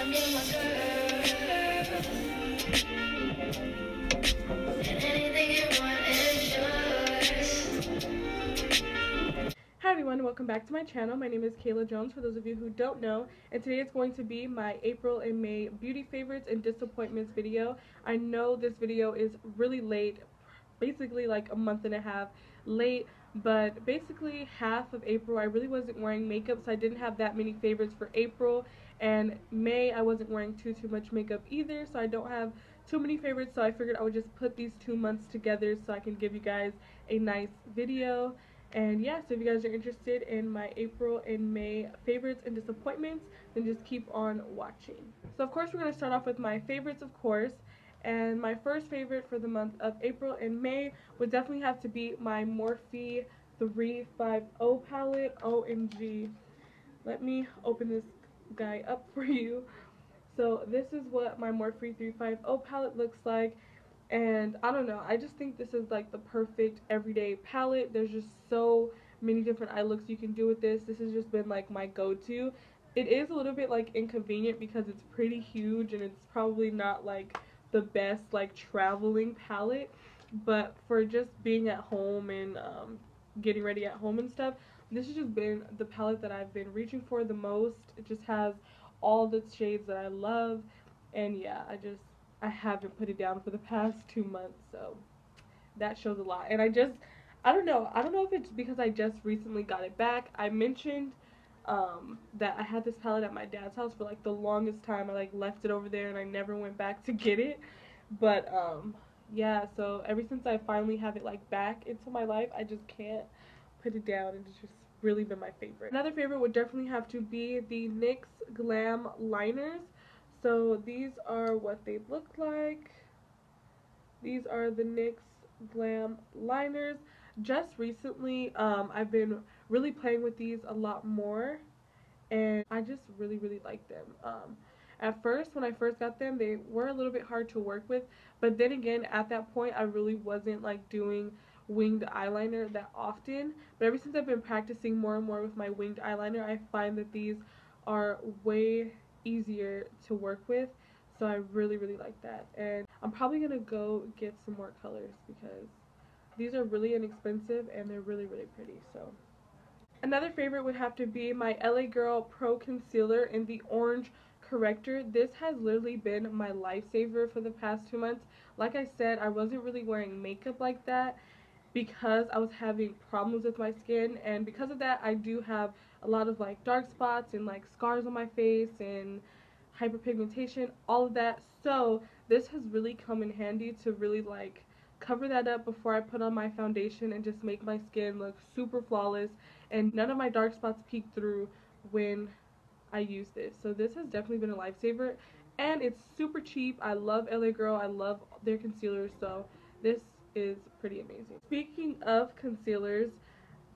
Hi everyone, welcome back to my channel. My name is Calah Jones, for those of you who don't know, and today it's going to be my April and May beauty favorites and disappointments video. I know this video is really late, basically like a month and a half late, but basically half of April I really wasn't wearing makeup, so I didn't have that many favorites for April, and May I wasn't wearing too much makeup either, so I don't have too many favorites, so I figured I would just put these 2 months together so I can give you guys a nice video. And yeah, so if you guys are interested in my April and May favorites and disappointments, then just keep on watching. So of course we're going to start off with my favorites, of course. And my first favorite for the month of April and May would definitely have to be my Morphe 350 palette. OMG. Let me open this guy up for you. So this is what my Morphe 350 palette looks like. And I don't know, I just think this is like the perfect everyday palette. There's just so many different eye looks you can do with this. This has just been like my go-to. It is a little bit like inconvenient because it's pretty huge and it's probably not like the best like traveling palette, but for just being at home and getting ready at home and stuff, this has just been the palette that I've been reaching for the most. It just has all the shades that I love, and yeah, I haven't put it down for the past 2 months, so that shows a lot. And I don't know if it's because I just recently got it back. I mentioned that I had this palette at my dad's house for like the longest time. I like left it over there and I never went back to get it. But yeah, so ever since I finally have it like back into my life, I just can't put it down, and it's just really been my favorite. Another favorite would definitely have to be the NYX Glam liners. So these are what they look like. These are the NYX Glam liners. Just recently, I've been really playing with these a lot more, and I just really like them. At first, when I first got them, they were a little bit hard to work with, but then again, at that point, I really wasn't like doing winged eyeliner that often. But ever since I've been practicing more and more with my winged eyeliner, I find that these are way easier to work with, so I really like that. And I'm probably gonna go get some more colors because these are really inexpensive and they're really pretty. So another favorite would have to be my LA Girl Pro Concealer in the orange corrector. This has literally been my lifesaver for the past 2 months. Like I said, I wasn't really wearing makeup like that because I was having problems with my skin, and because of that I do have a lot of like dark spots and like scars on my face and hyperpigmentation, all of that. So this has really come in handy to really like cover that up before I put on my foundation and just make my skin look super flawless, and none of my dark spots peek through when I use this. So this has definitely been a lifesaver, and it's super cheap. I love LA Girl. I love their concealers, so this is pretty amazing. Speaking of concealers,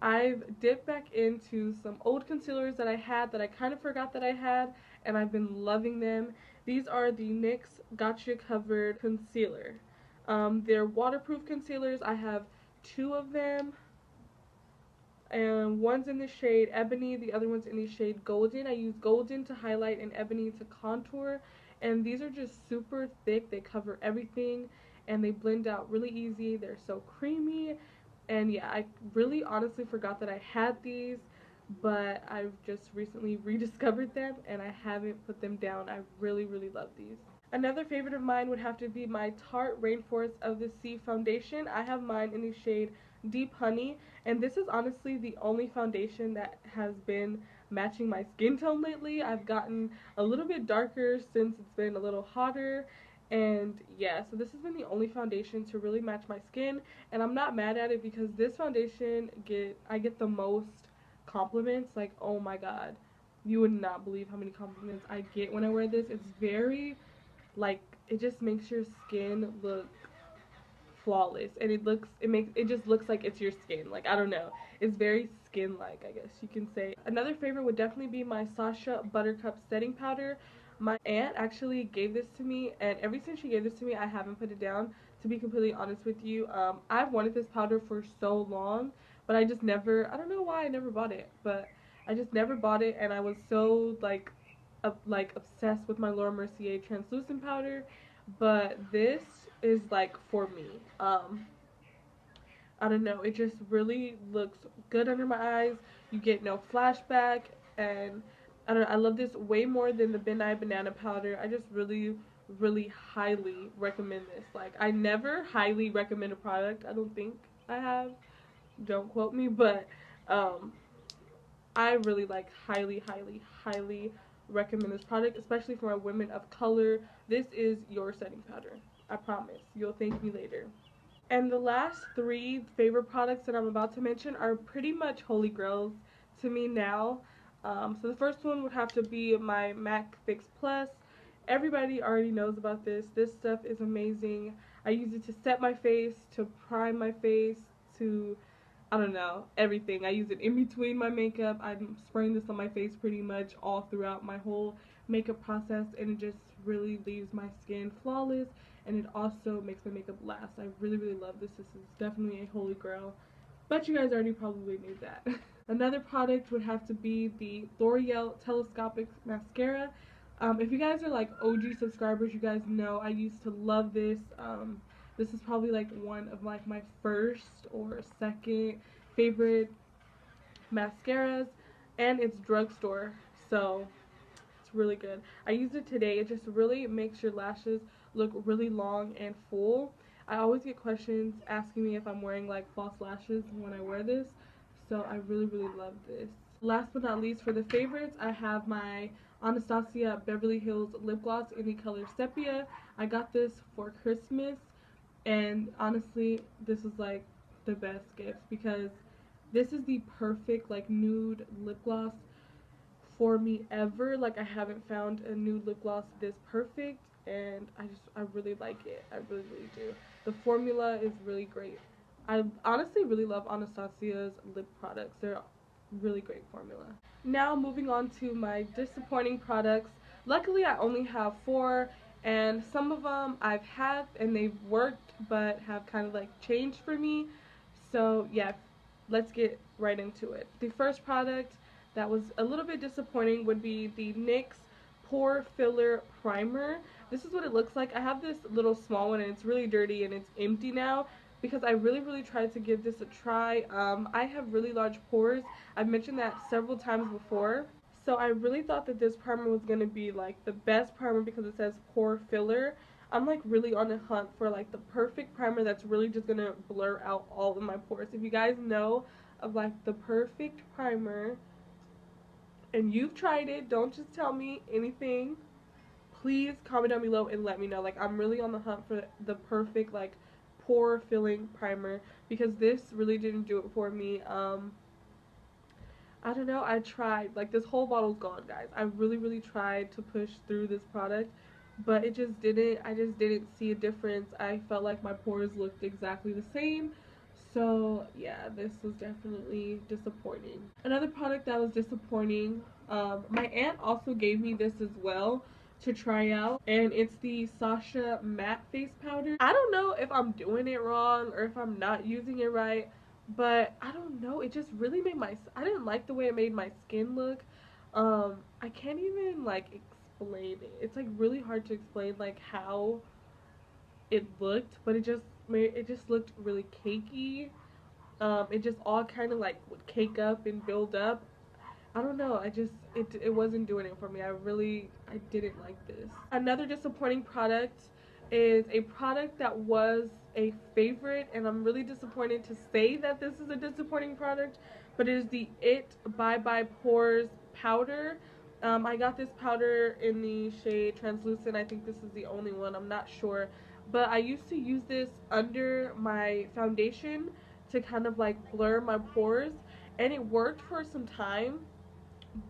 I've dipped back into some old concealers that I had that I kind of forgot that I had, and I've been loving them. These are the NYX Gotcha Covered Concealer. They're waterproof concealers. I have 2 of them, and one's in the shade Ebony, the other one's in the shade Golden. I use Golden to highlight and Ebony to contour, and these are just super thick. They cover everything and they blend out really easy. They're so creamy, and yeah, I really honestly forgot that I had these, but I've just recently rediscovered them and I haven't put them down. I really love these. Another favorite of mine would have to be my Tarte Rainforest of the Sea foundation. I have mine in the shade Deep Honey, and this is honestly the only foundation that has been matching my skin tone lately. I've gotten a little bit darker since it's been a little hotter, and yeah, so this has been the only foundation to really match my skin, and I'm not mad at it because this foundation I get the most compliments. Like, oh my god, you would not believe how many compliments I get when I wear this. It's very like, it just makes your skin look flawless, and it just looks like it's your skin. Like, I don't know, it's very skin like, I guess you can say. Another favorite would definitely be my Sasha Buttercup setting powder. My aunt actually gave this to me, and ever since she gave this to me I haven't put it down, to be completely honest with you. I've wanted this powder for so long, but I just never, I don't know why I never bought it, but I just never bought it, and I was so like like obsessed with my Laura Mercier translucent powder, but this is like for me. I don't know, it just really looks good under my eyes. You get no flashback, and I don't know, I love this way more than the Midnight Banana powder. I just really highly recommend this. Like, I never highly recommend a product. I don't think I have. Don't quote me, but I really like highly recommend this product, especially for my women of color. This is your setting powder. I promise. You'll thank me later. And the last three favorite products that I'm about to mention are pretty much holy grails to me now. So the first one would have to be my MAC Fix Plus. Everybody already knows about this. This stuff is amazing. I use it to set my face, to prime my face, to, I don't know, everything. I use it in between my makeup. I'm spraying this on my face pretty much all throughout my whole makeup process, and it just really leaves my skin flawless, and it also makes my makeup last. I really love this. This is definitely a holy grail, but you guys already probably knew that. Another product would have to be the L'Oreal Telescopic Mascara. If you guys are like OG subscribers, you guys know I used to love this. This is probably like one of like my first or second favorite mascaras, and it's drugstore, so it's really good. I used it today. It just really makes your lashes look really long and full. I always get questions asking me if I'm wearing like false lashes when I wear this, so I really love this. Last but not least, for the favorites, I have my Anastasia Beverly Hills lip gloss in the color Sepia. I got this for Christmas, and honestly, this is like the best gift because this is the perfect like nude lip gloss for me ever. Like, I haven't found a nude lip gloss this perfect, and I really like it. I really do. The formula is really great. I honestly really love Anastasia's lip products. They're really great formula. Now moving on to my disappointing products. Luckily I only have 4, and some of them I've had and they've worked but have kind of like changed for me. So yeah, let's get right into it. The first product that was a little bit disappointing would be the NYX Pore Filler Primer. This is what it looks like. I have this little small one and it's really dirty and it's empty now because I really tried to give this a try. I have really large pores. I've mentioned that several times before. So I really thought that this primer was going to be like the best primer because it says pore filler. I'm like really on a hunt for like the perfect primer that's really just going to blur out all of my pores. If you guys know of like the perfect primer and you've tried it, don't just tell me anything. Please comment down below and let me know. Like, I'm really on the hunt for the perfect like pore filling primer because this really didn't do it for me. I don't know, I tried. Like, this whole bottle's gone, guys. I really tried to push through this product, but it just didn't. I just didn't see a difference. I felt like my pores looked exactly the same. So yeah, this was definitely disappointing. Another product that was disappointing, my aunt also gave me this as well to try out, and it's the Sasha matte face powder. I don't know if I'm doing it wrong or if I'm not using it right, but I don't know, it just really made I didn't like the way it made my skin look. I can't even like explain it. It's like really hard to explain like how it looked, but it just looked really cakey. It just all kind of like would cake up and build up. I don't know, it wasn't doing it for me. I didn't like this. Another disappointing product is a product that was a favorite, and I'm really disappointed to say that this is a disappointing product, but it is the It Bye Bye Pores powder. I got this powder in the shade Translucent. I think this is the only one, I'm not sure, but I used to use this under my foundation to kind of like blur my pores, and it worked for some time,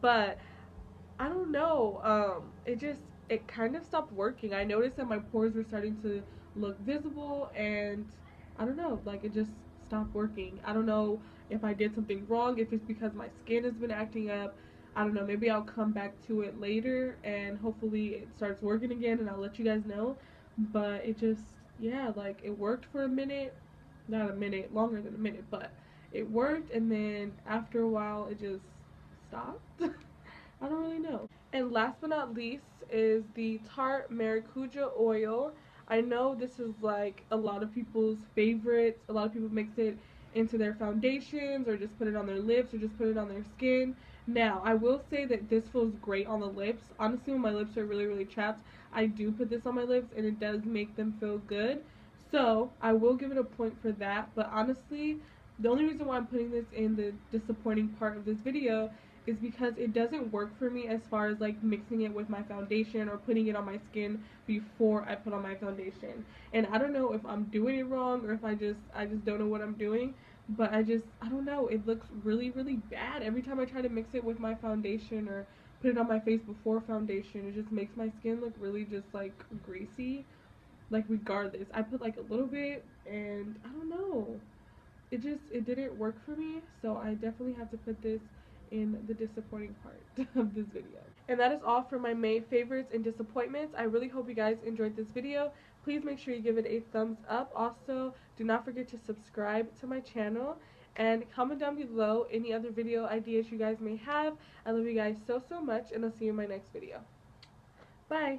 but I don't know, it kind of stopped working. I noticed that my pores were starting to look visible, and I don't know, like it just stopped working. I don't know if I did something wrong, if it's because my skin has been acting up. I don't know, maybe I'll come back to it later and hopefully it starts working again and I'll let you guys know. But it just, yeah, like it worked for a minute, not a minute, longer than a minute, but it worked, and then after a while it just stopped. I don't really know. And last but not least is the Tarte Maracuja Oil. I know this is like a lot of people's favorites. A lot of people mix it into their foundations or just put it on their lips or just put it on their skin. Now, I will say that this feels great on the lips. Honestly, when my lips are really, really chapped, I do put this on my lips and it does make them feel good. So, I will give it a point for that. But honestly, the only reason why I'm putting this in the disappointing part of this video is because it doesn't work for me as far as like mixing it with my foundation or putting it on my skin before I put on my foundation. And I don't know if I'm doing it wrong or if I just don't know what I'm doing, but I don't know, it looks really, really bad every time I try to mix it with my foundation or put it on my face before foundation. It just makes my skin look really just like greasy. Like regardless, I put like a little bit and I don't know, it didn't work for me, so I definitely have to put this in the disappointing part of this video. And that is all for my May favorites and disappointments. I really hope you guys enjoyed this video. Please make sure you give it a thumbs up. Also, do not forget to subscribe to my channel and comment down below any other video ideas you guys may have. I love you guys so much, and I'll see you in my next video. Bye!